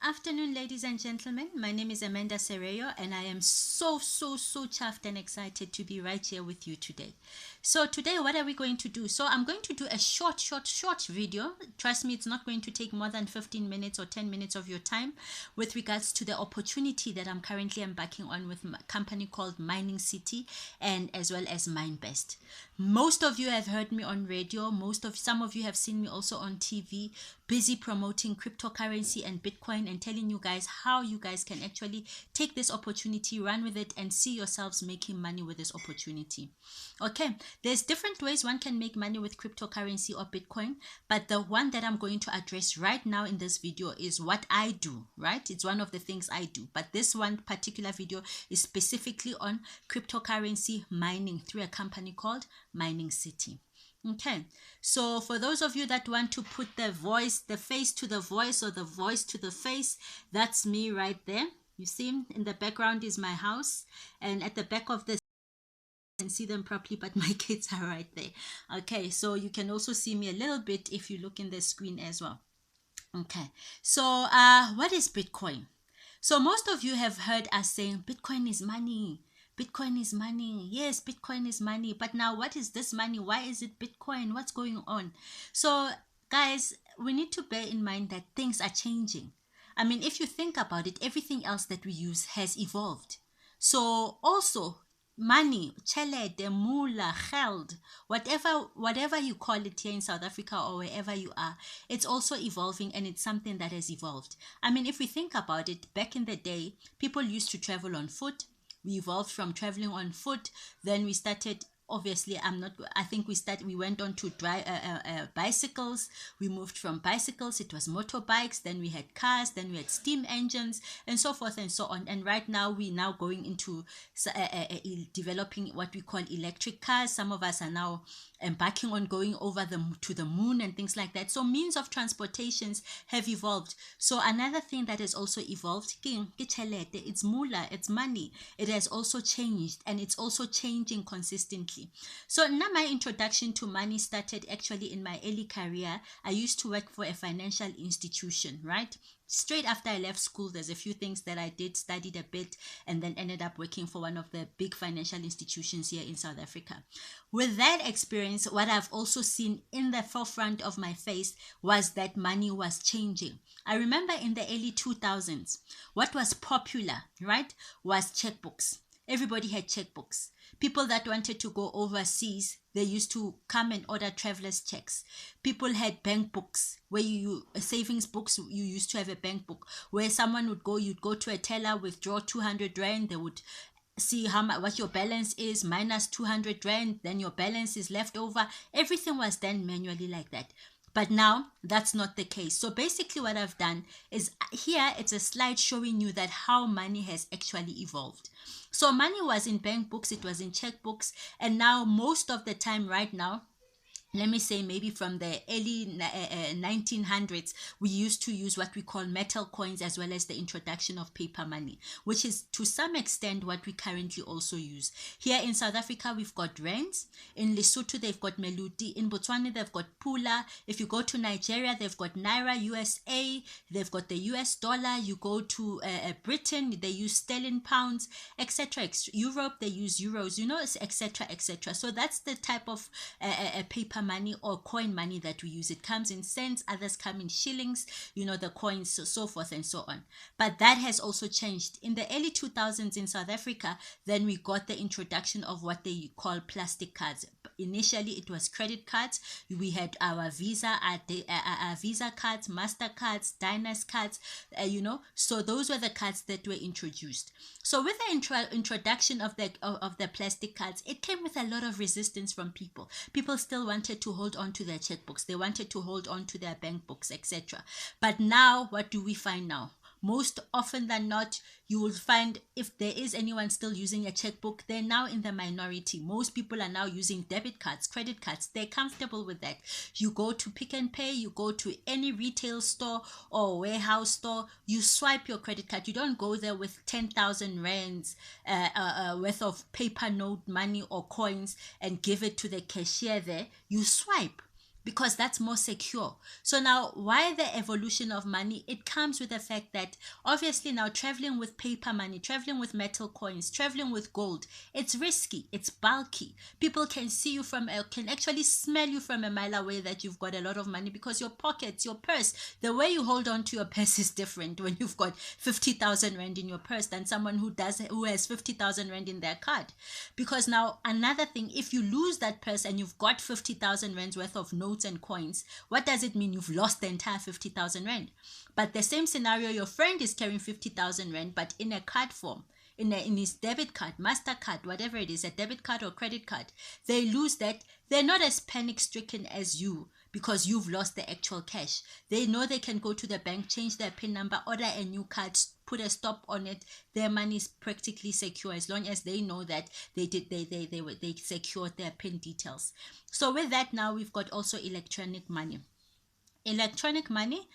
afternoon, ladies and gentlemen. My name is Amanda Sereo, and I am so chuffed and excited to be right here with you today. So today, what are we going to do? So I'm going to do a short video. Trust me, it's not going to take more than 15 minutes or 10 minutes of your time with regards to the opportunity that I'm currently embarking on with a company called Mining City and as well as MineBest. Most of you have heard me on radio. Some of you have seen me also on TV, busy promoting cryptocurrency and Bitcoin and telling you guys how you guys can actually take this opportunity, run with it, and see yourselves making money with this opportunity. Okay, there's different ways one can make money with cryptocurrency or Bitcoin, but the one that I'm going to address right now in this video is what I do, right? It's one of the things I do, but this one particular video is specifically on cryptocurrency mining through a company called Mining City. Okay, so for those of you that want to put the face to the voice or the voice to the face, that's me right there. You see, in the background is my house, and at the back of this, you can see them properly, but my kids are right there. Okay, so you can also see me a little bit if you look in the screen as well. Okay, so what is Bitcoin? So most of you have heard us saying Bitcoin is money. Bitcoin is money. Yes, Bitcoin is money. But now what is this money? Why is it Bitcoin? What's going on? So guys, we need to bear in mind that things are changing. I mean, if you think about it, everything else that we use has evolved. So also money, chelete, mula, geld, whatever you call it here in South Africa or wherever you are, it's also evolving, and it's something that has evolved. I mean, if we think about it, back in the day, people used to travel on foot. We evolved from traveling on foot. Then we started, obviously, we went on to drive bicycles. We moved from bicycles, it was motorbikes, then we had cars, then we had steam engines, and so forth and so on. And right now we're now going into developing what we call electric cars. Some of us are now embarking on going over to the moon and things like that. So means of transportations have evolved. So another thing that has also evolved, it's mula, it's money. It has also changed, and it's also changing consistently. So now my introduction to money started actually in my early career. I used to work for a financial institution, right? Straight after I left school, there's a few things that I did, studied a bit, and then ended up working for one of the big financial institutions here in South Africa. With that experience, what I've also seen in the forefront of my face was that money was changing. I remember in the early 2000s, what was popular, right, was checkbooks. Everybody had checkbooks. People that wanted to go overseas, they used to come and order traveler's checks. People had bank books where savings books, you used to have a bank book where someone would go, you'd go to a teller, withdraw 200 rand, they would see what your balance is, minus 200 rand, then your balance is left over. Everything was done manually like that. But now that's not the case. So basically what I've done is here, it's a slide showing you that how money has actually evolved. So money was in bank books, it was in checkbooks, and now most of the time right now, let me say maybe from the early 1900s, we used to use what we call metal coins, as well as the introduction of paper money, which is to some extent what we currently also use. Here in South Africa, we've got rands. In Lesotho, they've got meluti. In Botswana, they've got pula. If you go to Nigeria, they've got naira, USA. They've got the US dollar. You go to Britain, they use sterling pounds, etc. Europe, they use euros, etc., etc. So that's the type of paper money or coin money that we use. It comes in cents, others come in shillings, the coins, so forth and so on. But that has also changed. In the early 2000s in South Africa, then we got the introduction of what they call plastic cards. Initially, it was credit cards. We had our Visa, our Visa cards, MasterCards, Diners cards, so those were the cards that were introduced. So with the introduction of the plastic cards, it came with a lot of resistance from people. People still wanted to hold on to their checkbooks. They wanted to hold on to their bank books, etc. But now, what do we find now? Most often than not, you will find if there is anyone still using a checkbook, they're now in the minority. Most people are now using debit cards, credit cards. They're comfortable with that. You go to Pick n Pay, you go to any retail store or warehouse store, you swipe your credit card. You don't go there with 10,000 rands worth of paper note money or coins and give it to the cashier there. You swipe, because that's more secure. So now, why the evolution of money? It comes with the fact that obviously now traveling with paper money, traveling with metal coins, traveling with gold, it's risky, it's bulky. People can see you can actually smell you from a mile away that you've got a lot of money, because your pockets, your purse, the way you hold on to your purse is different when you've got 50,000 rand in your purse than someone who has 50,000 rand in their card. Because now another thing, if you lose that purse and you've got 50,000 rands worth of notes and coins, what does it mean? You've lost the entire 50,000 rand. But the same scenario, your friend is carrying 50,000 rand, but in a card form, in his debit card, MasterCard, whatever it is, a debit card or credit card. They lose that. They're not as panic stricken as you, because you've lost the actual cash. They know they can go to the bank, change their PIN number, order a new card, put a stop on it. Their money is practically secure as long as they know that they secured their PIN details. So with that, now we've got also electronic money. Electronic money,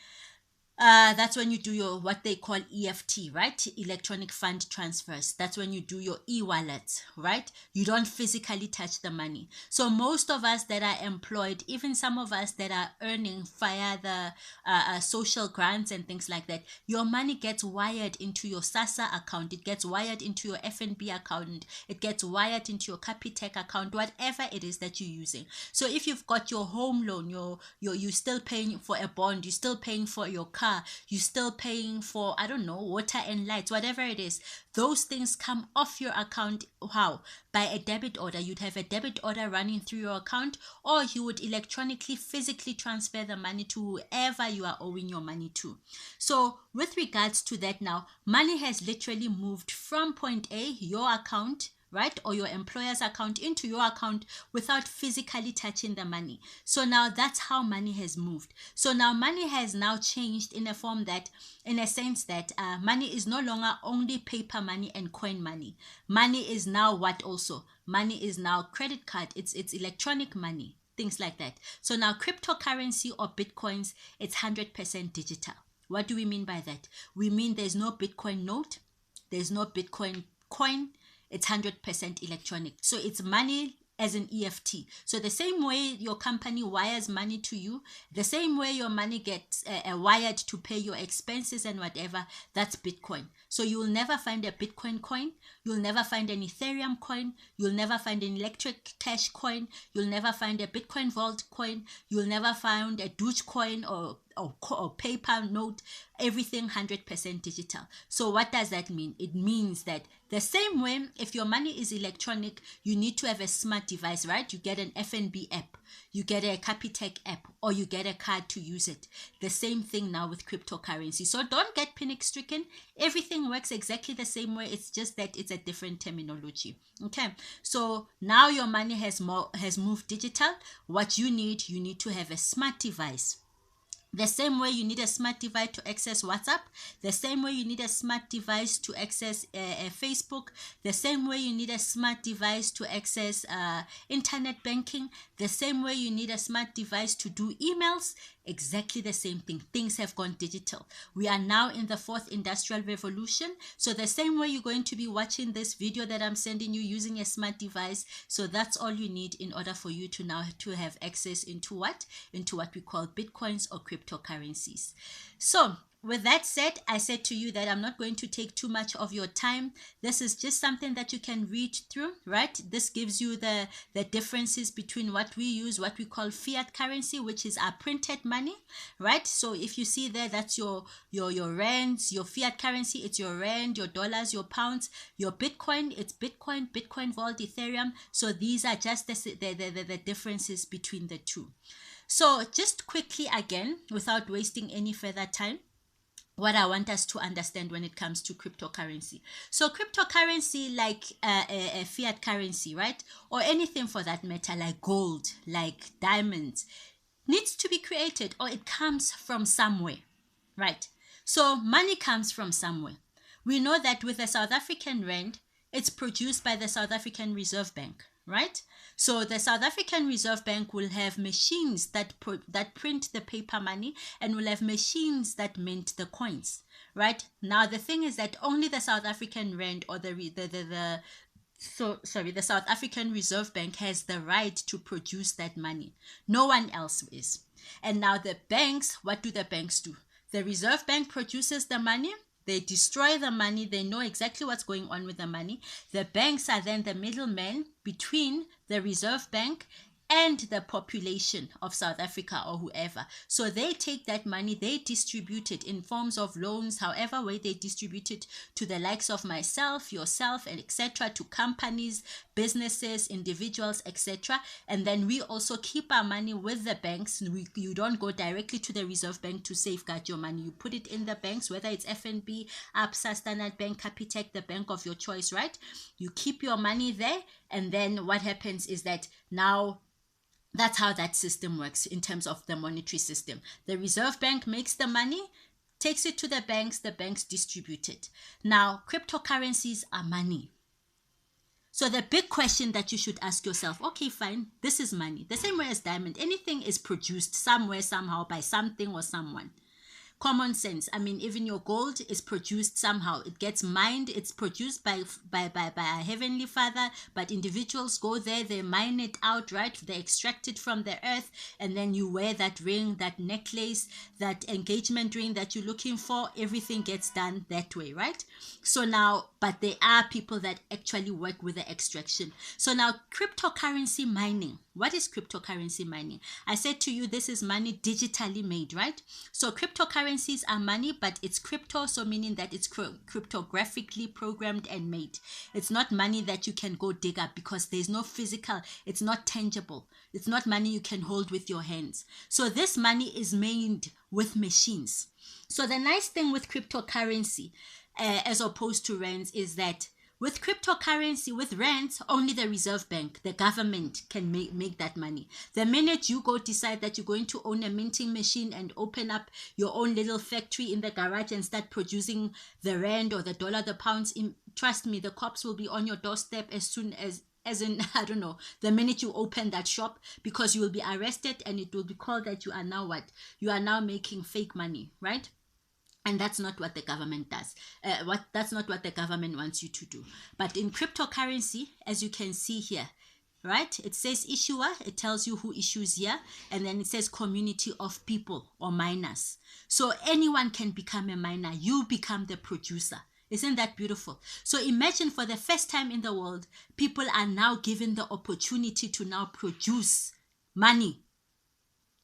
that's when you do your what they call EFT, right? Electronic fund transfers. That's when you do your e-wallet, right? You don't physically touch the money. So most of us that are employed, even some of us that are earning via the social grants and things like that, your money gets wired into your SASSA account. It gets wired into your FNB account. It gets wired into your Capitec account, whatever it is that you're using. So if you've got your home loan, you're still paying for a bond, you're still paying for your car, you're still paying for, I don't know, water and lights, whatever it is, those things come off your account. How? By a debit order. You'd have a debit order running through your account, or you would electronically, physically transfer the money to whoever you are owing your money to. So with regards to that, now money has literally moved from point A, your account, right, or your employer's account, into your account without physically touching the money. So now that's how money has moved. So now money has now changed in a form that, in a sense that money is no longer only paper money and coin money. Money is now what also? Money is now credit card. It's electronic money, things like that. So now cryptocurrency or Bitcoins, it's 100% digital. What do we mean by that? We mean there's no Bitcoin note, there's no Bitcoin coin, it's 100% electronic. So it's money as an EFT. So the same way your company wires money to you, the same way your money gets wired to pay your expenses and whatever, that's Bitcoin. So you will never find a Bitcoin coin. You'll never find an Ethereum coin. You'll never find an electric cash coin. You'll never find a Bitcoin Vault coin. You'll never find a Dogecoin or paper note. Everything 100% digital. So what does that mean? It means that the same way, if your money is electronic, you need to have a smart device, right? You get an FNB app, you get a Capitec app, or you get a card to use it. The same thing now with cryptocurrency. So don't get panic stricken. Everything works exactly the same way. It's just that it's a different terminology. Okay. So now your money has moved digital. What you need to have a smart device. The same way you need a smart device to access WhatsApp, the same way you need a smart device to access Facebook, the same way you need a smart device to access internet banking, the same way you need a smart device to do emails, exactly the same thing. Things have gone digital. We are now in the 4th industrial revolution. So the same way you're going to be watching this video that I'm sending you using a smart device. So that's all you need in order for you to now to have access into what? Into what we call Bitcoins or cryptocurrencies. So with that said, I said to you that I'm not going to take too much of your time. This is just something that you can read through, right? This gives you the differences between what we use, what we call fiat currency, which is our printed money, right? So if you see there, that's your rands, your fiat currency, it's your rand, your dollars, your pounds, your Bitcoin, it's Bitcoin, Bitcoin Vault, Ethereum. So these are just the differences between the two. So just quickly again, without wasting any further time, what I want us to understand when it comes to cryptocurrency. So cryptocurrency, like a fiat currency, right? Or anything for that matter, like gold, like diamonds, needs to be created, or it comes from somewhere, right? So money comes from somewhere. We know that with the South African rand, it's produced by the South African Reserve Bank, right? So the South African Reserve Bank will have machines that print the paper money, and will have machines that mint the coins, right? Now the thing is that only the South African rand or the So, sorry, the South African Reserve Bank has the right to produce that money. No one else is. And now the banks, what do the banks do? The Reserve Bank produces the money, they destroy the money, they know exactly what's going on with the money. The banks are then the middlemen between the Reserve Bank and the population of South Africa or whoever. So they take that money, they distribute it in forms of loans, however way they distribute it to the likes of myself, yourself, and etc., to companies, businesses, individuals, etc. And then we also keep our money with the banks. You don't go directly to the Reserve Bank to safeguard your money. You put it in the banks, whether it's FNB, Absa, Standard Bank, Capitec, the bank of your choice, right? You keep your money there, and then what happens is that now that's how that system works in terms of the monetary system. The Reserve Bank makes the money, takes it to the banks distribute it. Now, cryptocurrencies are money. So the big question that you should ask yourself, okay, fine, this is money. The same way as diamond, anything is produced somewhere, somehow, by something or someone. Common sense. I mean, even your gold is produced somehow. It gets mined. It's produced by a heavenly Father. But individuals go there, they mine it out, right? They extract it from the earth, and then you wear that ring, that necklace, that engagement ring that you're looking for. Everything gets done that way, right? So now, but there are people that actually work with the extraction. So now, cryptocurrency mining. What is cryptocurrency mining? I said to you, this is money digitally made, right? So cryptocurrencies are money, but it's crypto, so meaning that it's cryptographically programmed and made. It's not money that you can go dig up because there's no physical, it's not tangible. It's not money you can hold with your hands. So this money is made with machines. So the nice thing with cryptocurrency, as opposed to rands, is that with cryptocurrency, with rands, only the Reserve Bank, the government, can make that money. The minute you go decide that you're going to own a minting machine and open up your own little factory in the garage and start producing the rand or the dollar, the pounds, trust me, the cops will be on your doorstep as soon as in, I don't know, the minute you open that shop, because you will be arrested and it will be called that you are now what? You are now making fake money, right? And that's not what the government does. That's not what the government wants you to do. But in cryptocurrency, as you can see here, right? It says issuer, it tells you who issues here, and then it says community of people or miners. So anyone can become a miner. You become the producer. Isn't that beautiful? So imagine, for the first time in the world, people are now given the opportunity to now produce money.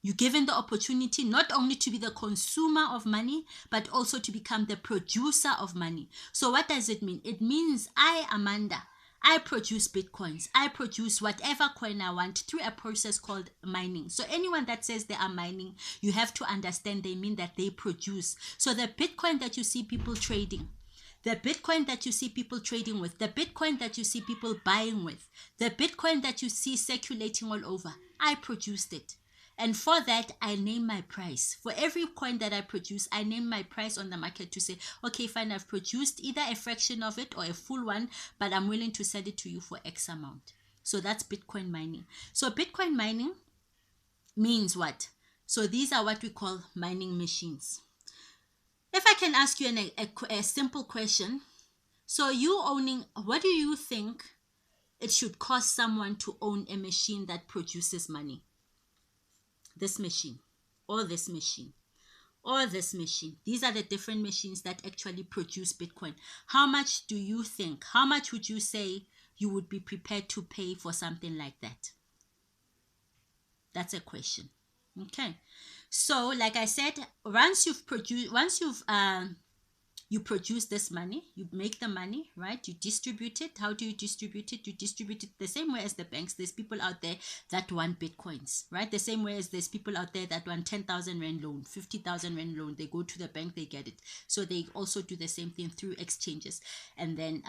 You're given the opportunity not only to be the consumer of money, but also to become the producer of money. So what does it mean? It means I, Amanda, I produce Bitcoins. I produce whatever coin I want through a process called mining. So anyone that says they are mining, you have to understand they mean that they produce. So the Bitcoin that you see people trading, the Bitcoin that you see people trading with, the Bitcoin that you see people buying with, the Bitcoin that you see circulating all over, I produced it. And for that, I name my price. For every coin that I produce, I name my price on the market to say, okay, fine, I've produced either a fraction of it or a full one, but I'm willing to sell it to you for X amount. So that's Bitcoin mining. So Bitcoin mining means what? So these are what we call mining machines. If I can ask you a simple question. So you owning, what do you think it should cost someone to own a machine that produces money? This machine, or this machine, or this machine. These are the different machines that actually produce Bitcoin. How much do you think, how much would you say you would be prepared to pay for something like that? That's a question. Okay. So like I said, once you've you produce this money, you make the money, right? You distribute it. How do you distribute it? You distribute it the same way as the banks. There's people out there that want Bitcoins, right? The same way as there's people out there that want 10,000 Rand loan, 50,000 Rand loan. They go to the bank, they get it. So they also do the same thing through exchanges. And then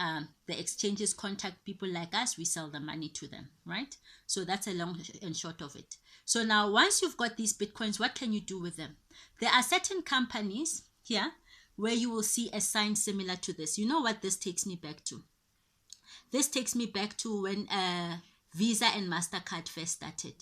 the exchanges contact people like us. We sell the money to them, right? So that's a long and short of it. So now once you've got these Bitcoins, what can you do with them? There are certain companies here where you will see a sign similar to this. You know what this takes me back to? This takes me back to when Visa and MasterCard first started.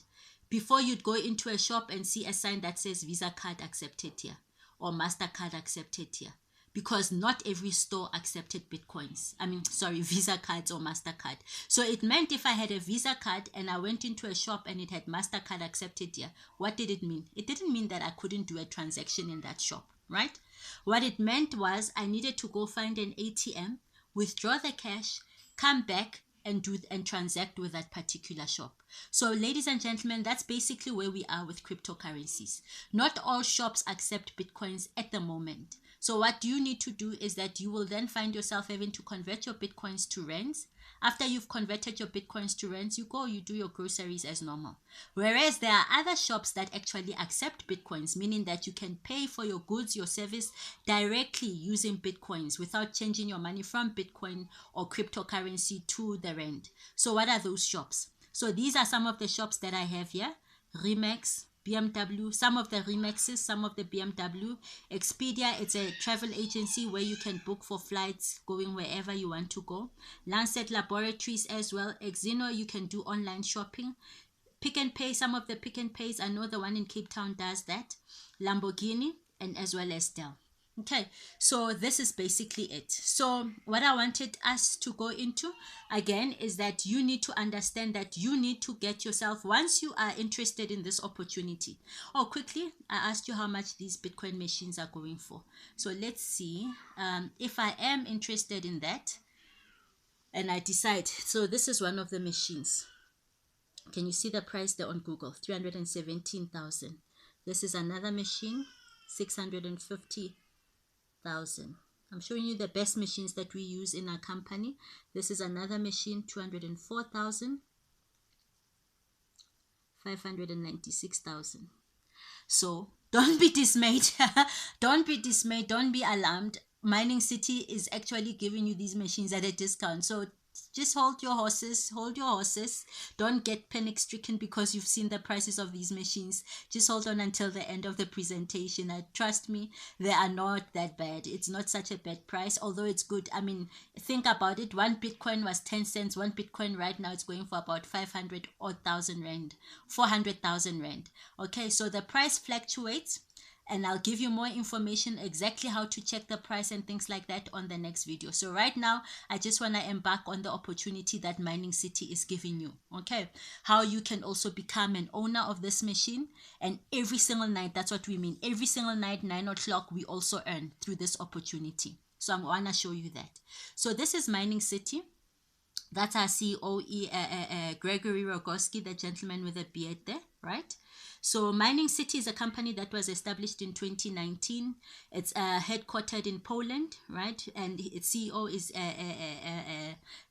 Before, you'd go into a shop and see a sign that says Visa card accepted here or MasterCard accepted here. because not every store accepted Bitcoins. I mean, sorry, Visa cards or MasterCard. So it meant if I had a Visa card and I went into a shop and it had MasterCard accepted here, what did it mean? It didn't mean that I couldn't do a transaction in that shop, right? What it meant was I needed to go find an ATM, withdraw the cash, come back and transact with that particular shop. So ladies and gentlemen, that's basically where we are with cryptocurrencies. Not all shops accept Bitcoins at the moment. So what you need to do is that you will then find yourself having to convert your Bitcoins to rands. After you've converted your Bitcoins to rands, you do your groceries as normal. Whereas there are other shops that actually accept Bitcoins, meaning that you can pay for your goods, your service directly using Bitcoins without changing your money from Bitcoin or cryptocurrency to the rand. So what are those shops? So these are some of the shops that I have here. Remax, BMW, some of the Remexes, some of the BMW. Expedia, it's a travel agency where you can book for flights going wherever you want to go. Lancet Laboratories as well. Exino, you can do online shopping. Pick n Pay, some of the Pick n Pays, I know the one in Cape Town does that. Lamborghini, and as well as Dell. Okay, so this is basically it. So what I wanted us to go into again is that you need to understand that you need to get yourself, once you are interested in this opportunity. Oh, quickly, I asked you how much these Bitcoin machines are going for. So let's see if I am interested in that and I decide. So this is one of the machines. Can you see the price there on Google? 317,000. This is another machine, 650,000. I'm showing you the best machines that we use in our company. This is another machine, 204,000, 596,000. So don't be dismayed. Don't be dismayed. Don't be alarmed. Mining City is actually giving you these machines at a discount. So just hold your horses. Don't get panic stricken because you've seen the prices of these machines. Just hold on until the end of the presentation. Trust me, they are not that bad. It's not such a bad price, although it's good. I mean, think about it. One Bitcoin was 10 cents. One Bitcoin right now is going for about 500,000 rand, 400,000 rand. Okay, so the price fluctuates. And I'll give you more information exactly how to check the price and things like that on the next video. So right now, I just want to embark on the opportunity that Mining City is giving you. Okay, how you can also become an owner of this machine. And every single night, that's what we mean. Every single night, 9 o'clock, we also earn through this opportunity. So I want to show you that. So this is Mining City. That's our CEO, Gregory Rogoski, the gentleman with the beard there, right? So Mining City is a company that was established in 2019. It's headquartered in Poland, right? And its CEO is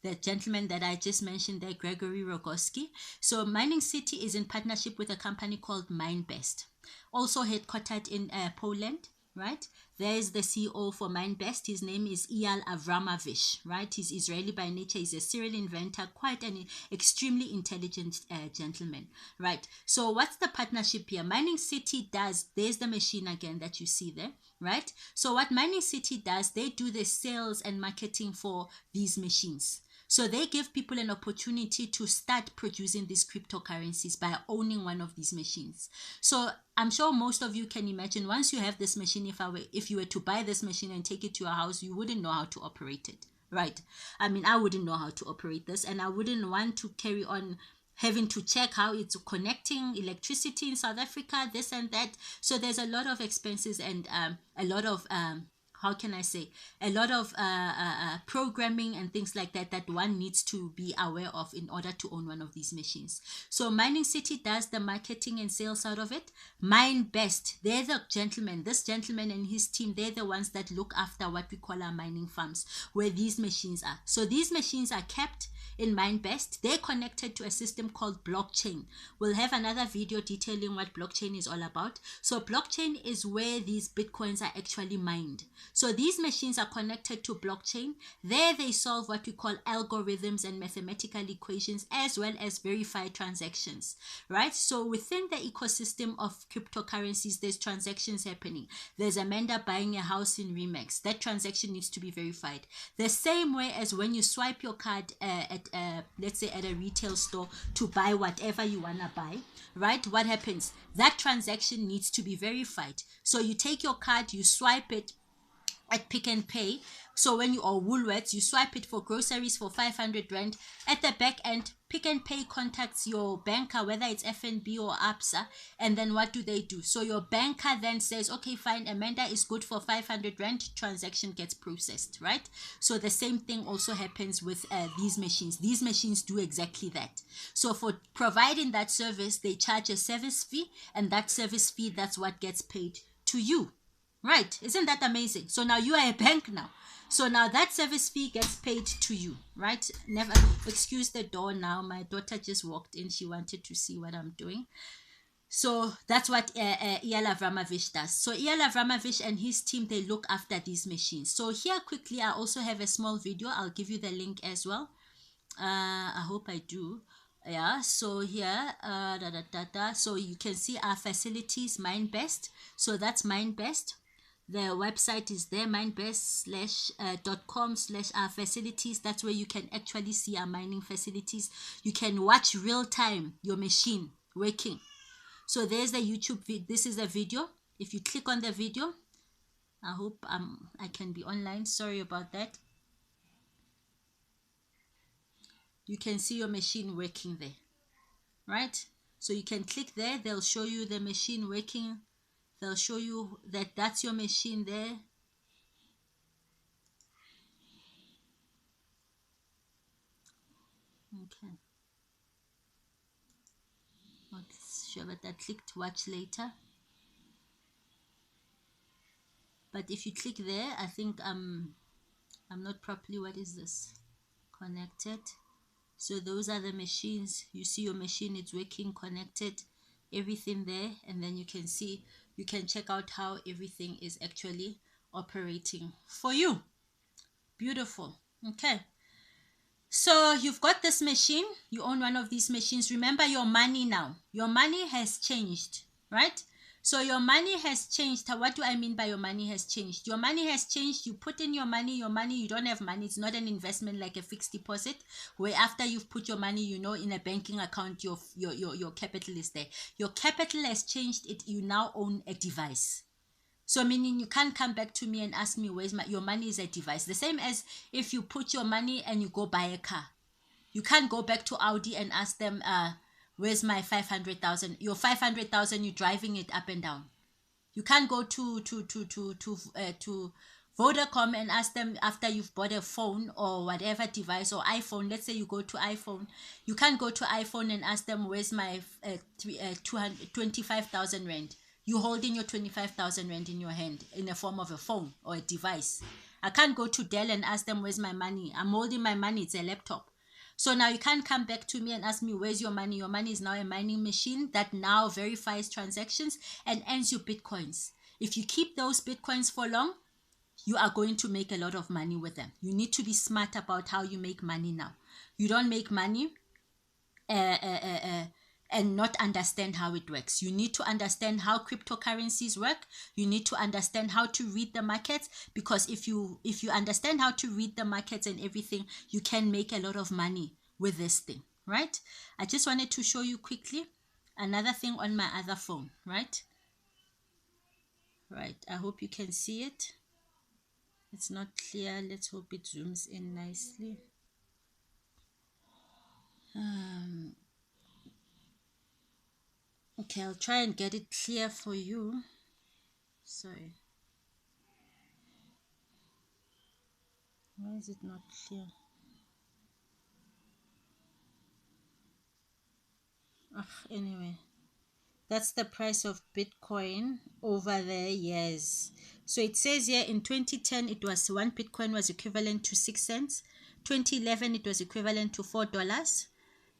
the gentleman that I just mentioned there, Gregory Rogoski. So Mining City is in partnership with a company called MineBest, also headquartered in Poland. Right, there is the CEO for MineBest. His name is Eyal Avramovich, right? He's Israeli by nature. He's a serial inventor, quite an extremely intelligent gentleman, right? So what's the partnership here? Mining City does, there's the machine again that you see there, right? So what Mining City does, they do the sales and marketing for these machines. So they give people an opportunity to start producing these cryptocurrencies by owning one of these machines. So I'm sure most of you can imagine, once you have this machine, if you were to buy this machine and take it to your house, you wouldn't know how to operate it, right? I mean, I wouldn't know how to operate this, and I wouldn't want to carry on having to check how it's connecting electricity in South Africa, this and that. So there's a lot of expenses and a lot of how can I say, a lot of programming and things like that that one needs to be aware of in order to own one of these machines. So Mining City does the marketing and sales out of it. MineBest, they're the gentlemen, this gentleman and his team, they're the ones that look after what we call our mining farms, where these machines are. So these machines are kept in MineBest. They're connected to a system called blockchain. We'll have another video detailing what blockchain is all about. So blockchain is where these Bitcoins are actually mined. So these machines are connected to blockchain. There they solve what we call algorithms and mathematical equations, as well as verify transactions, right? So within the ecosystem of cryptocurrencies, there's transactions happening. There's Amanda buying a house in Remax. That transaction needs to be verified. The same way as when you swipe your card at let's say at a retail store to buy whatever you want to buy, right? What happens? That transaction needs to be verified. So you take your card, you swipe it, at Pick and Pay. So when you are Woolworths, you swipe it for groceries for 500 rand. At the back end, Pick and Pay contacts your banker, whether it's FNB or ABSA, and then what do they do? So your banker then says, okay, fine, Amanda is good for 500 rand, transaction gets processed, right? So the same thing also happens with these machines. These machines do exactly that. So for providing that service, they charge a service fee, and that service fee, that's what gets paid to you. Right? Isn't that amazing? So now you are a bank now. So now that service fee gets paid to you, right? Never excuse the door now. My daughter just walked in. She wanted to see what I'm doing. So that's what Eyal Avramovich does. So Eyal Avramovich and his team, they look after these machines. So here quickly, I also have a small video. I'll give you the link as well. I hope I do. Yeah, so here, so you can see our facilities, MineBest. So that's MineBest. The website is there, minebest.com/our facilities. That's where you can actually see our mining facilities. You can watch real time your machine working. So there's the YouTube video. This is a video. If you click on the video, I hope I can be online. Sorry about that. You can see your machine working there, right? So you can click there. They'll show you the machine working. They'll show you that that's your machine there. Okay. Not sure, but I clicked watch later. But if you click there, I think I'm not properly, what is this? Connected. So those are the machines. You see your machine, it's working, connected, everything there. And then you can see, you can check out how everything is actually operating for you. Beautiful. Okay. So you've got this machine, you own one of these machines. Remember your money now. Your money has changed, right? So your money has changed. What do I mean by your money has changed? Your money has changed. You put in your money, you don't have money. It's not an investment like a fixed deposit, where after you've put your money, in a banking account, your capital is there. Your capital has changed. You now own a device. So meaning you can't come back to me and ask me where's your money is a device. The same as if you put your money and you go buy a car. You can't go back to Audi and ask them, where's my 500,000? Your 500,000, you're driving it up and down. You can't go to Vodacom and ask them after you've bought a phone or whatever device, or iPhone. Let's say you go to iPhone. You can't go to iPhone and ask them, where's my 25,000 rand? You holding your 25,000 rand in your hand in the form of a phone or a device. I can't go to Dell and ask them, where's my money? I'm holding my money. It's a laptop. So now you can't come back to me and ask me, where's your money? Your money is now a mining machine that now verifies transactions and earns you Bitcoins. If you keep those Bitcoins for long, you are going to make a lot of money with them. You need to be smart about how you make money now. You don't make money and not understand how it works. You need to understand how cryptocurrencies work. You need to understand how to read the markets, because if you understand how to read the markets and everything, you can make a lot of money with this thing, right? I just wanted to show you quickly another thing on my other phone, right? Right, I hope you can see it. It's not clear. Let's hope it zooms in nicely. Okay, I'll try and get it clear for you. Sorry. Why is it not clear? Anyway, that's the price of Bitcoin over the years. So it says here in 2010, it was one Bitcoin was equivalent to 6 cents. 2011, it was equivalent to $4,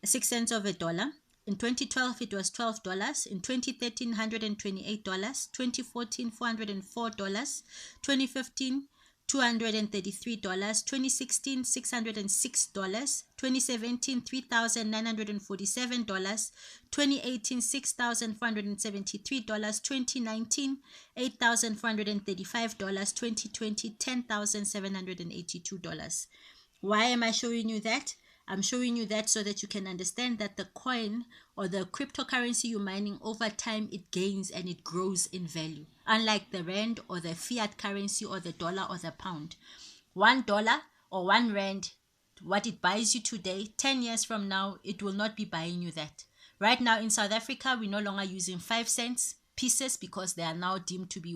6 cents of a dollar. In 2012, it was $12. In 2013, $128. 2014, $404. 2015, $233. 2016, $606. 2017, $3,947. 2018, $6,473. 2019, $8,435. 2020, $10,782. Why am I showing you that? I'm showing you that so that you can understand that the coin or the cryptocurrency you're mining, over time, it gains and it grows in value. unlike the rand or the fiat currency or the dollar or the pound. $1 or 1 rand, what it buys you today, 10 years from now, it will not be buying you that. Right now in South Africa, we're no longer using 5 cents pieces because they are now deemed to be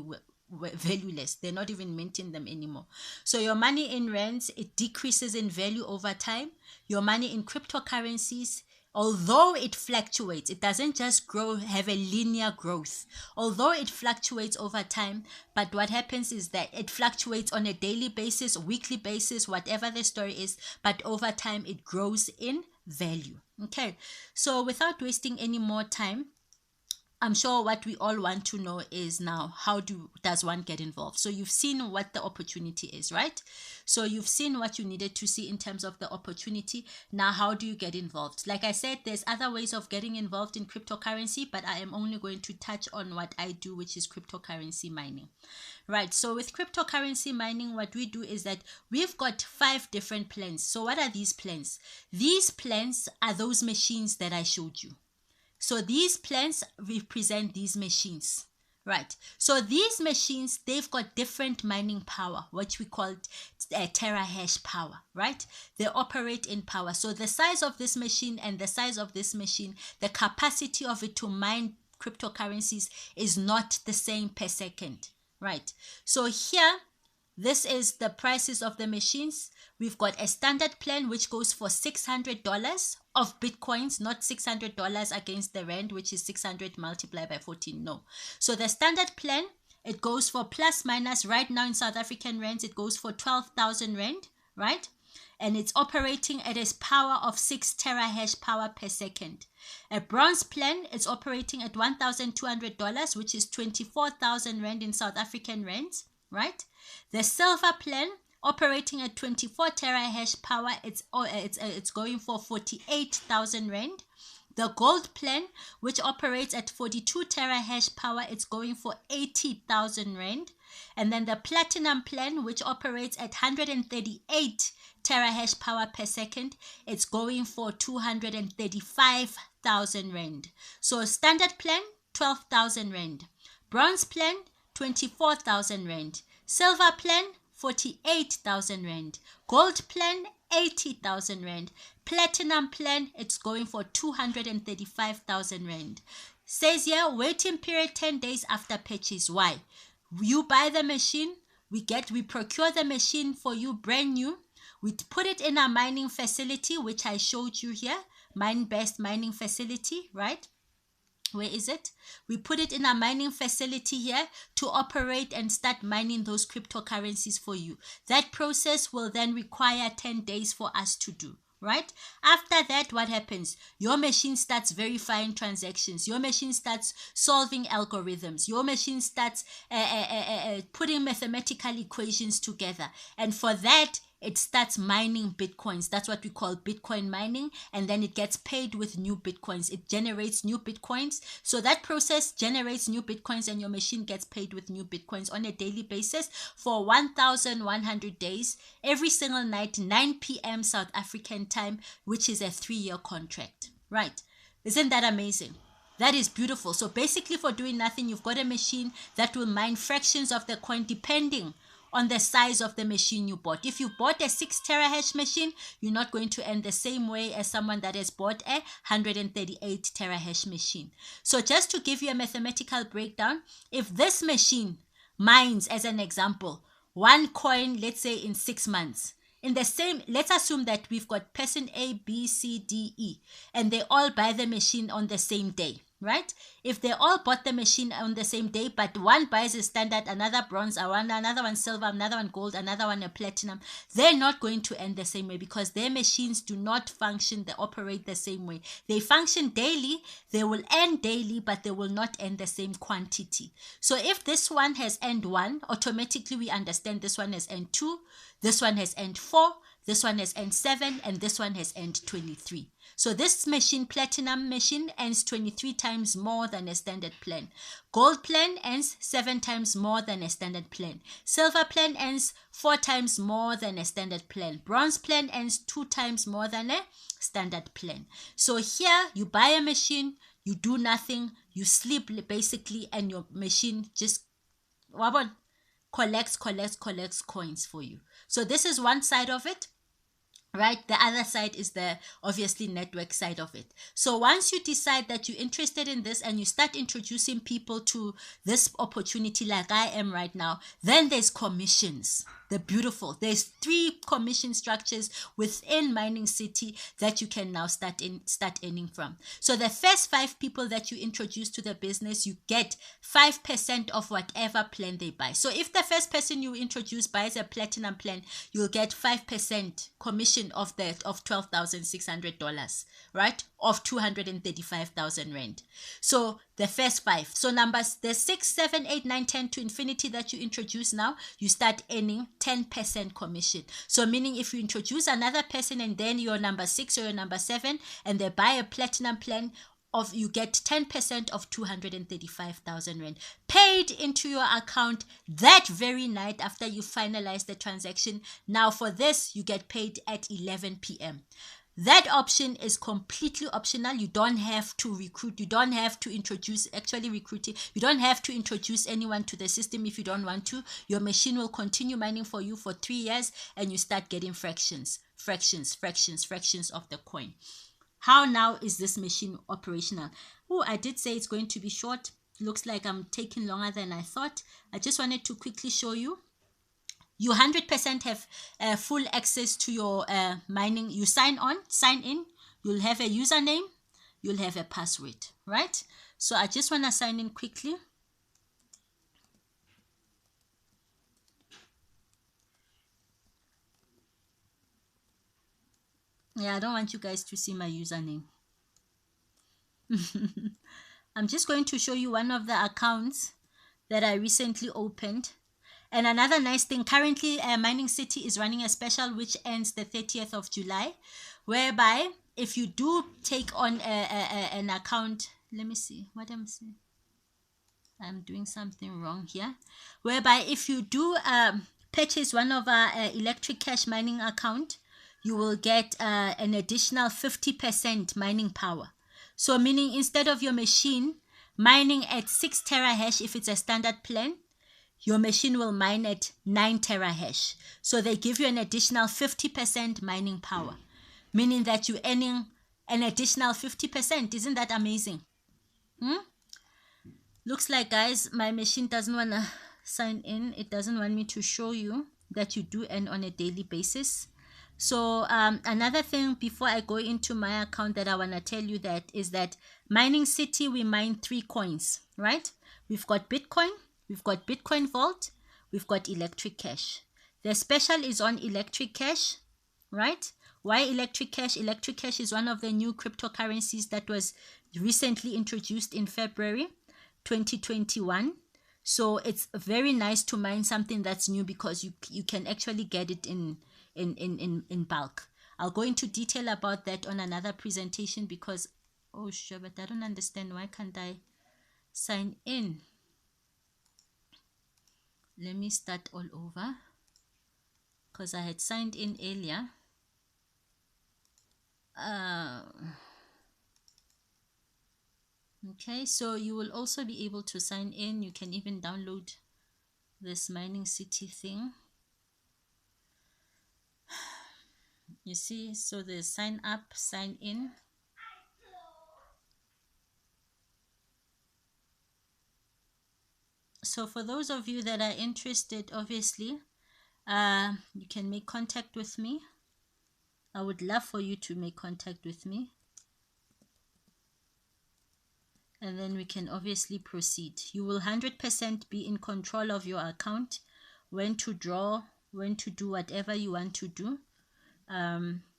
valueless. They're not even minting them anymore. So your money in rands, it decreases in value over time. Your money in cryptocurrencies, although it fluctuates, it doesn't just grow, have a linear growth. Although it fluctuates over time, but what happens is that it fluctuates on a daily basis, weekly basis, whatever the story is, but over time it grows in value. Okay, so without wasting any more time, I'm sure what we all want to know is now, how does one get involved? So you've seen what the opportunity is, right? So you've seen what you needed to see in terms of the opportunity. Now, how do you get involved? Like I said, there's other ways of getting involved in cryptocurrency, but I am only going to touch on what I do, which is cryptocurrency mining. Right, so with cryptocurrency mining, what we do is that we've got 5 different plans. So what are these plans? These plans are those machines that I showed you. So these plans represent these machines, right? So these machines, they've got different mining power, which we call terahash power, right? They operate in power. So the size of this machine and the size of this machine, the capacity of it to mine cryptocurrencies is not the same per second, right? So here, this is the prices of the machines. We've got a standard plan which goes for $600 of Bitcoins, not $600 against the rand, which is 600 multiplied by 14. No. So the standard plan, it goes for plus minus, right now in South African rands, it goes for 12,000 rand, right? And it's operating at a power of 6 terahash power per second. A bronze plan, it's operating at $1,200, which is 24,000 rand in South African rands, right? The silver plan, operating at 24 terahash power, it's going for 48,000 rand. The gold plan, which operates at 42 terahash power, it's going for 80,000 rand. And then the platinum plan, which operates at 138 terahash power per second, it's going for 235,000 rand. So standard plan, 12,000 rand. Bronze plan, 24,000 rand. Silver plan, 48,000 rand. Gold plan, 80,000 rand. Platinum plan, it's going for 235,000 rand. Says here, waiting period 10 days after purchase. Why? You buy the machine, we procure the machine for you brand new. We put it in our mining facility, which I showed you here, Minebase mining facility, right? Where is it? We put it in a mining facility here to operate and start mining those cryptocurrencies for you. That process will then require 10 days for us to do, right? After that, what happens? Your machine starts verifying transactions. Your machine starts solving algorithms. Your machine starts putting mathematical equations together. And for that, it starts mining Bitcoins. That's what we call Bitcoin mining. And then it gets paid with new Bitcoins. It generates new Bitcoins. So that process generates new Bitcoins and your machine gets paid with new Bitcoins on a daily basis for 1,100 days, every single night, 9 p.m. South African time, which is a 3-year contract, right? Isn't that amazing? That is beautiful. So basically for doing nothing, you've got a machine that will mine fractions of the coin depending on the size of the machine you bought. If you bought a 6 terahash machine, you're not going to earn the same way as someone that has bought a 138 terahash machine. So just to give you a mathematical breakdown, if this machine mines, as an example, 1 coin, let's say in 6 months, in the same, let's assume that we've got person A, B, C, D, E, and they all buy the machine on the same day, right? If they all bought the machine on the same day, but one buys a standard, another bronze, another one silver, another one gold, another one a platinum, they're not going to earn the same way because their machines do not function, they operate the same way. They function daily, they will earn daily, but they will not earn the same quantity. So if this one has earned 1, automatically we understand this one has earned 2, this one has earned 4, this one has earned 7, and this one has earned 23. So this machine, platinum machine, earns 23 times more than a standard plan. Gold plan earns 7 times more than a standard plan. Silver plan earns 4 times more than a standard plan. Bronze plan earns 2 times more than a standard plan. So here you buy a machine, you do nothing, you sleep basically, and your machine just wabon, collects coins for you. So this is one side of it, right? The other side is the obviously network side of it. So once you decide that you're interested in this and you start introducing people to this opportunity like I am right now, then there's commissions. The beautiful, there's 3 commission structures within Mining City that you can now start earning from. So the first 5 people that you introduce to the business, you get 5% of whatever plan they buy. So if the first person you introduce buys a platinum plan, you'll get 5% commission of that, of $12,600, right? Of 235,000 rand. So the first 5. So numbers, the 6, 7, 8, 9, 10 to infinity that you introduce now, you start earning 10% commission. So meaning if you introduce another person and then your number 6 or your number 7 and they buy a platinum plan, of you get 10% of 235,000 rand paid into your account that very night after you finalize the transaction. Now for this, you get paid at 11 p.m. That option is completely optional. You don't have to recruit. You don't have to introduce, actually recruiting. You don't have to introduce anyone to the system if you don't want to. Your machine will continue mining for you for 3 years and you start getting fractions of the coin. How now is this machine operational? Oh, I did say it's going to be short. Looks like I'm taking longer than I thought. I just wanted to quickly show you. You 100% have full access to your mining. You sign in. You'll have a username. You'll have a password, right? So I just want to sign in quickly. Yeah, I don't want you guys to see my username. I'm just going to show you one of the accounts that I recently opened. And another nice thing, currently Mining City is running a special which ends the 30th of July, whereby if you do take on an account, let me see what I'm saying. I'm doing something wrong here. Whereby if you do purchase one of our electric cash mining account, you will get an additional 50% mining power. So meaning instead of your machine mining at 6 terahash if it's a standard plan, your machine will mine at 9 terahash. So they give you an additional 50% mining power, meaning that you're earning an additional 50%. Isn't that amazing? Looks like, guys, my machine doesn't want to sign in. It doesn't want me to show you that you do earn on a daily basis. So another thing before I go into my account that I want to tell you that is that Mining City, we mine 3 coins, right? We've got Bitcoin, we've got Bitcoin Vault, we've got Electric Cash. The special is on Electric Cash, right? Why Electric Cash? Electric Cash is one of the new cryptocurrencies that was recently introduced in February 2021. So it's very nice to mine something that's new because you can actually get it in bulk. I'll go into detail about that on another presentation because, oh sure, but I don't understand why can't I sign in. Let me start all over because I had signed in earlier. Okay, so you will also be able to sign in. You can even download this Mining City thing. You see, so the sign up, sign in. So for those of you that are interested, obviously, you can make contact with me. I would love for you to make contact with me. And then we can obviously proceed. You will 100% be in control of your account, when to draw, when to do whatever you want to do.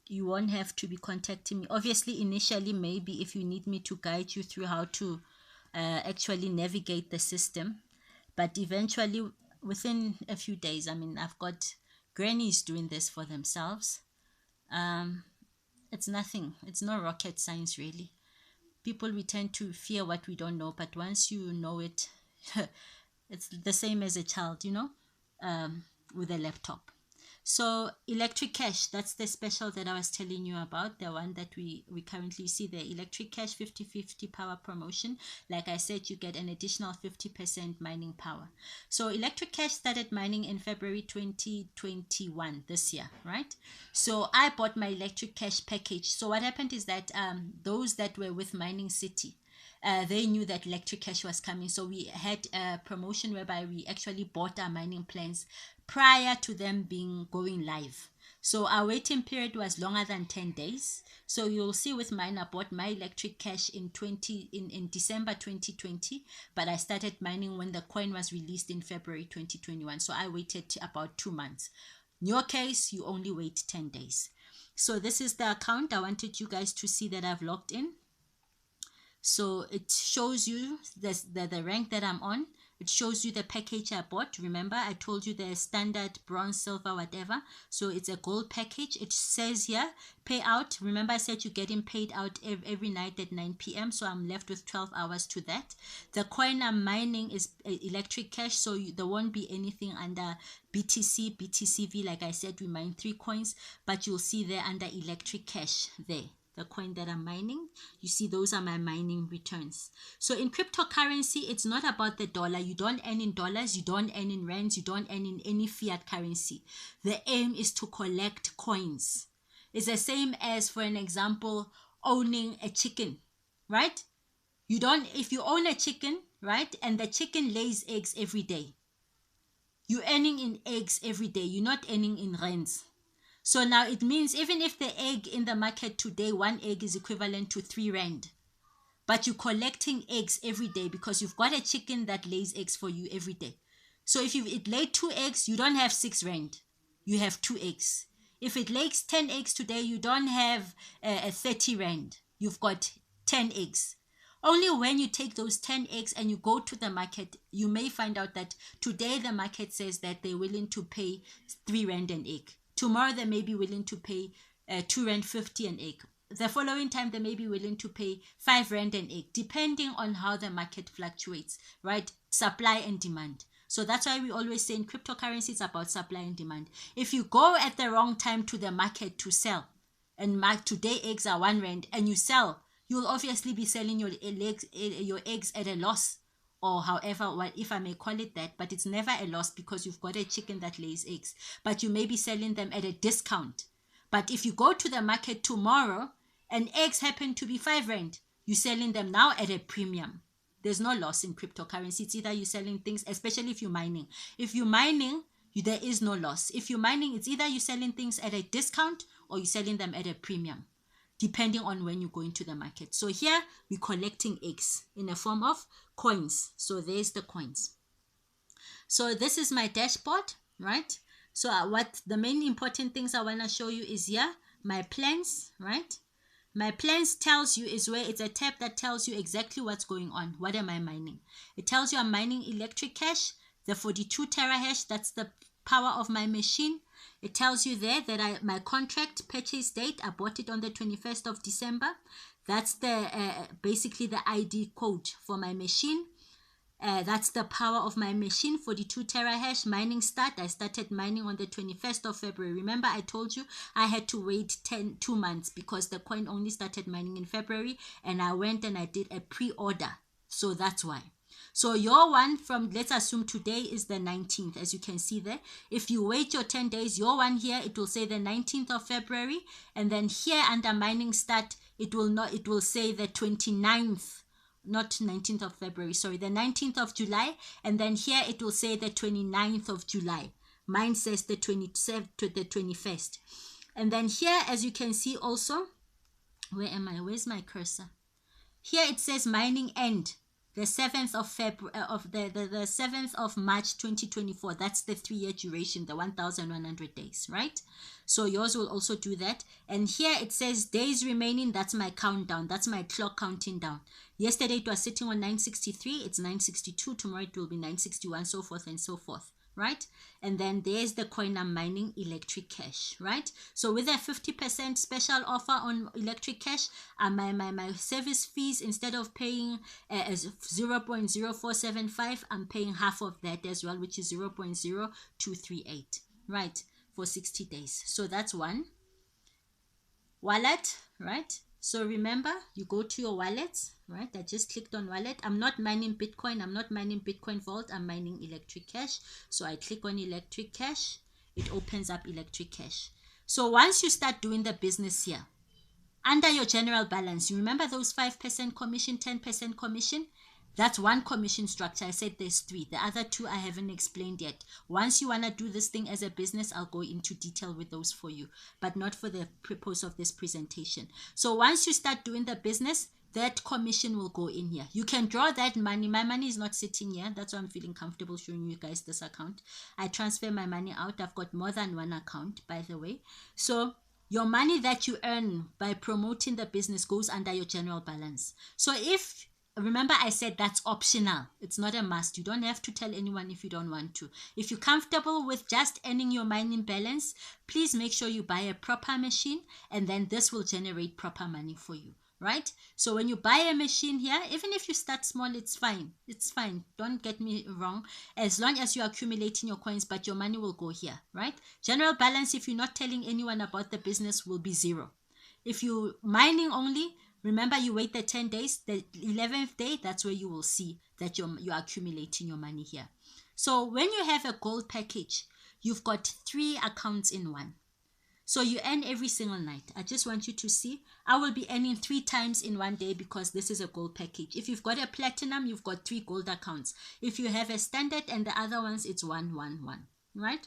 You won't have to be contacting me. Obviously, initially, maybe if you need me to guide you through how to actually navigate the system. But eventually, within a few days, I mean, I've got grannies doing this for themselves. It's nothing. It's no rocket science, really. People, we tend to fear what we don't know, but once you know it, it's the same as a child, you know, with a laptop. So electric cash, that's the special that I was telling you about, the one that we currently see, the electric cash 50/50 power promotion. Like I said, you get an additional 50% mining power. So electric cash started mining in February 2021, this year, right? So I bought my electric cash package. So what happened is that those that were with Mining City, they knew that electric cash was coming. So we had a promotion whereby we actually bought our mining plans prior to them being going live. So our waiting period was longer than 10 days. So you'll see with mine, I bought my electric cash in December 2020, but I started mining when the coin was released in February 2021. So I waited about 2 months. In your case, you only wait 10 days. So this is the account. I wanted you guys to see that I've logged in. So it shows you the rank that I'm on. It shows you the package I bought. Remember, I told you the standard, bronze, silver, whatever. So it's a gold package. It says here, payout. Remember, I said you're getting paid out every night at 9 p.m. So I'm left with 12 hours to that. The coin I'm mining is electric cash. So there won't be anything under BTC, BTCV. Like I said, we mine 3 coins. But you'll see there under electric cash there. The coin that I'm mining, you see those are my mining returns. So in cryptocurrency, it's not about the dollar. You don't earn in dollars, you don't earn in rands, you don't earn in any fiat currency. The aim is to collect coins. It's the same as, for an example, owning a chicken, right? You don't, if you own a chicken, right, and the chicken lays eggs every day, you're earning in eggs every day. You're not earning in rands. So now it means even if the egg in the market today, 1 egg is equivalent to 3 rand, but you're collecting eggs every day because you've got a chicken that lays eggs for you every day. So if it laid 2 eggs, you don't have 6 rand. You have 2 eggs. If it lays 10 eggs today, you don't have a 30 rand. You've got 10 eggs. Only when you take those 10 eggs and you go to the market, you may find out that today the market says that they're willing to pay 3 rand an egg. Tomorrow they may be willing to pay 2 rand 50 an egg. The following time they may be willing to pay 5 rand an egg, depending on how the market fluctuates, right? Supply and demand. So that's why we always say in cryptocurrency, it's about supply and demand. If you go at the wrong time to the market to sell, and today eggs are 1 rand, and you sell, you'll obviously be selling your eggs at a loss, or however, if I may call it that, but it's never a loss because you've got a chicken that lays eggs, but you may be selling them at a discount. But if you go to the market tomorrow and eggs happen to be 5 rand, you're selling them now at a premium. There's no loss in cryptocurrency. It's either you're selling things, especially if you're mining. If you're mining, there is no loss. If you're mining, it's either you're selling things at a discount or you're selling them at a premium, depending on when you go into the market. So here we're collecting eggs in a form of coins. So there's the coins. So this is my dashboard, right? So what the main important things I want to show you is here, my plans, right? My plans tells you is where it's a tab that tells you exactly what's going on. What am I mining? It tells you I'm mining electric cash, the 42 terahash, that's the power of my machine. It tells you there that my contract purchase date, I bought it on the 21st of December. That's the basically the ID code for my machine. That's the power of my machine, 42 terahash. Mining start, I started mining on the 21st of February. Remember, I told you I had to wait 2 months because the coin only started mining in February, and I went and I did a pre-order. So that's why. So your one from, let's assume today is the 19th, as you can see there. If you wait your 10 days, your one here, it will say the 19th of February. And then here under mining start, it will say the 29th, not 19th of February, sorry, the 19th of July. And then here it will say the 29th of July. Mine says the 27th to the 21st. And then here, as you can see also, where am I? Where's my cursor? Here it says mining end. The 7th of February the 7th of March 2024. That's the 3-year duration, the 1,100 days, right? So yours will also do that. And here it says days remaining. That's my countdown. That's my clock counting down. Yesterday it was sitting on 963. It's 962. Tomorrow it will be 961, so forth and so forth, right? And then there's the coin I'm mining, electric cash, right? So with a 50% special offer on electric cash, my service fees, instead of paying 0.0475, I'm paying half of that as well, which is 0.0238, right? for 60 days. So that's one. Wallet, right? So remember, you go to your wallet, right? I just clicked on wallet. I'm not mining Bitcoin. I'm not mining Bitcoin Vault. I'm mining Electric Cash. So I click on Electric Cash. It opens up Electric Cash. So once you start doing the business here, under your general balance, you remember those 5% commission, 10% commission? That's one commission structure. I said there's 3. The other 2 I haven't explained yet. Once you want to do this thing as a business, I'll go into detail with those for you, but not for the purpose of this presentation. So once you start doing the business, that commission will go in here. You can draw that money. My money is not sitting here. That's why I'm feeling comfortable showing you guys this account. I transfer my money out. I've got more than one account, by the way. So your money that you earn by promoting the business goes under your general balance. So if, remember I said that's optional. It's not a must. You don't have to tell anyone if you don't want to. If you're comfortable with just earning your mining balance, please make sure you buy a proper machine, and then this will generate proper money for you. Right? So when you buy a machine here, even if you start small, it's fine. It's fine. Don't get me wrong. As long as you're accumulating your coins, but your money will go here, right? General balance, if you're not telling anyone about the business, will be 0. If you're mining only, remember you wait the 10 days. The 11th day, that's where you will see that you're accumulating your money here. So when you have a gold package, you've got 3 accounts in one. So you earn every single night. I just want you to see. I will be earning 3 times in one day because this is a gold package. If you've got a platinum, you've got 3 gold accounts. If you have a standard and the other ones, it's 1, 1, 1. Right?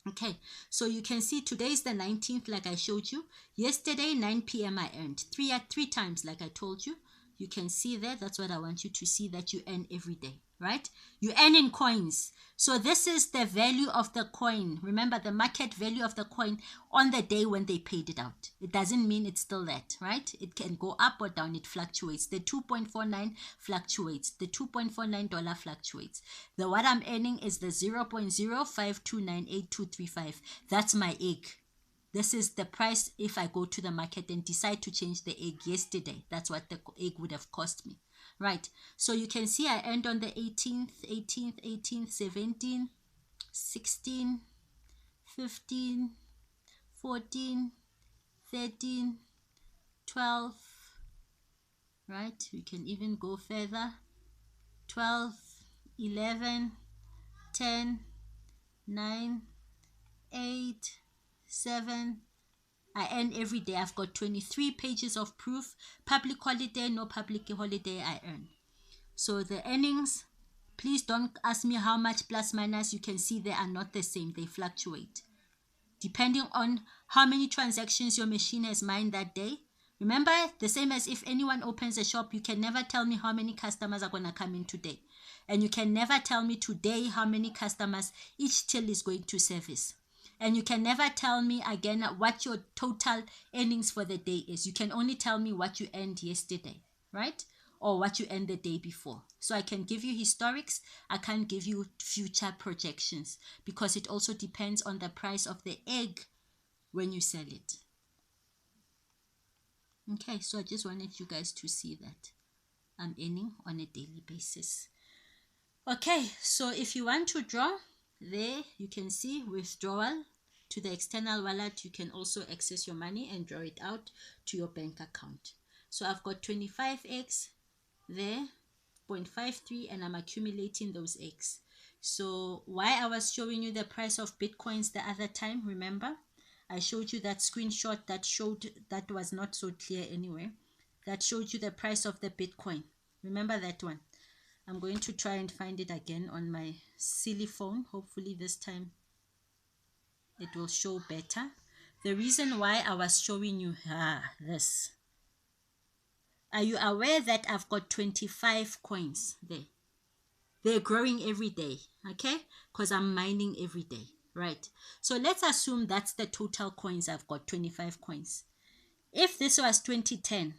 Okay. So you can see today is the 19th, like I showed you. Yesterday, 9 p.m. I earned 3 times, like I told you. You can see there. That's what I want you to see, that you earn every day. Right? You earn in coins. So this is the value of the coin. Remember the market value of the coin on the day when they paid it out. It doesn't mean it's still that, right? It can go up or down. It fluctuates. The 2.49 fluctuates. The $2.49 fluctuates. The what I'm earning is the 0.05298235. That's my egg. This is the price if I go to the market and decide to change the egg yesterday. That's what the egg would have cost me. Right, so you can see I earned on the 18th, 17, 16, 15, 14, 13, 12, right? We can even go further. 12, 11, 10, 9, 8, 7. I earn every day. I've got 23 pages of proof. Public holiday, no public holiday, I earn. So the earnings, please don't ask me how much plus minus. You can see they are not the same. They fluctuate depending on how many transactions your machine has mined that day. Remember, the same as if anyone opens a shop, you can never tell me how many customers are going to come in today. And you can never tell me today how many customers each till is going to service. And you can never tell me again what your total earnings for the day is. You can only tell me what you earned yesterday, right? Or what you earned the day before. So I can give you historics. I can't give you future projections because it also depends on the price of the egg when you sell it. Okay, so I just wanted you guys to see that I'm earning on a daily basis. Okay, so if you want to draw, there you can see withdrawal to the external wallet. You can also access your money and draw it out to your bank account. So I've got 25x there, 0.53, and I'm accumulating those x. So why I was showing you the price of Bitcoins the other time, remember? I showed you that screenshot that showed, that was not so clear anyway, that showed you the price of the Bitcoin. Remember that one? I'm going to try and find it again on my silly phone. Hopefully this time it will show better. The reason why I was showing you this. Are you aware that I've got 25 coins there? They're growing every day, okay? Because I'm mining every day, right? So let's assume that's the total coins I've got, 25 coins. If this was 2010,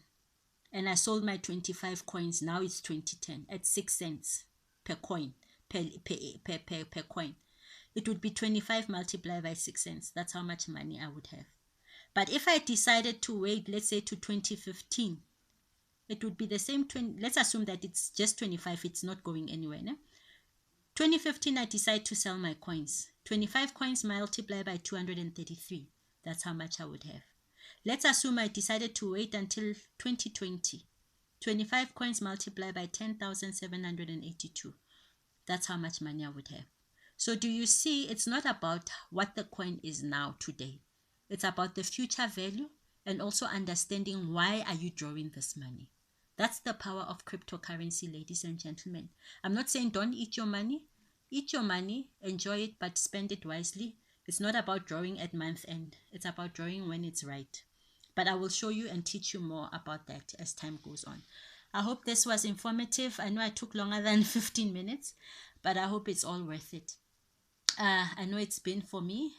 and I sold my 25 coins, now it's 2010 at 6 cents per coin, per coin. It would be 25 multiplied by 6 cents. That's how much money I would have. But if I decided to wait, let's say to 2015, it would be the same. Let's assume that it's just 25. It's not going anywhere. No? 2015, I decided to sell my coins. 25 coins multiplied by 233. That's how much I would have. Let's assume I decided to wait until 2020. 25 coins multiplied by 10,782. That's how much money I would have. So do you see, it's not about what the coin is now today. It's about the future value and also understanding why are you drawing this money. That's the power of cryptocurrency, ladies and gentlemen. I'm not saying don't eat your money. Eat your money, enjoy it, but spend it wisely. It's not about drawing at month end. It's about drawing when it's right. But I will show you and teach you more about that as time goes on. I hope this was informative. I know I took longer than 15 minutes, but I hope it's all worth it. I know it's been for me.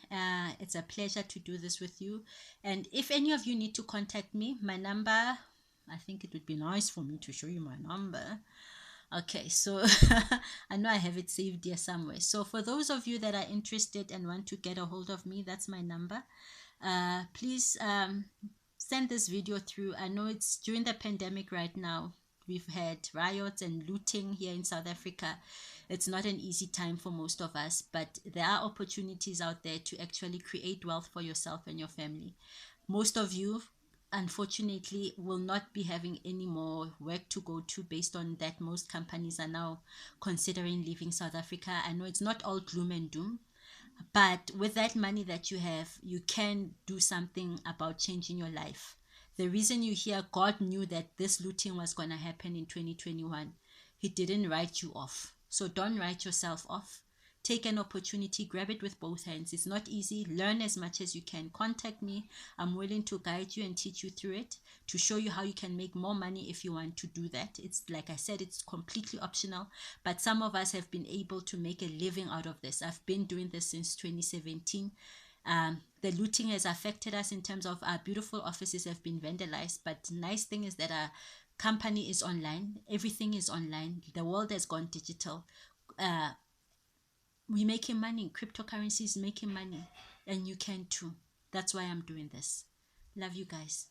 It's a pleasure to do this with you. And if any of you need to contact me, my number, I think it would be nice for me to show you my number. Okay, so I know I have it saved here somewhere. So for those of you that are interested and want to get a hold of me, that's my number. Please send this video through. I know it's during the pandemic right now. We've had riots and looting here in South Africa. It's not an easy time for most of us, but there are opportunities out there to actually create wealth for yourself and your family. Most of you, unfortunately, will not be having any more work to go to based on that most companies are now considering leaving South Africa. I know it's not all gloom and doom, but with that money that you have, you can do something about changing your life. The reason you hear God knew that this looting was going to happen in 2021, He didn't write you off. So don't write yourself off. Take an opportunity, grab it with both hands. It's not easy. Learn as much as you can. Contact me. I'm willing to guide you and teach you through it, to show you how you can make more money if you want to do that. It's like I said, it's completely optional, but some of us have been able to make a living out of this. I've been doing this since 2017. The looting has affected us in terms of our beautiful offices have been vandalized, but the nice thing is that our company is online. Everything is online. The world has gone digital. We're making money. Cryptocurrency is making money, and you can too. That's why I'm doing this. Love you guys.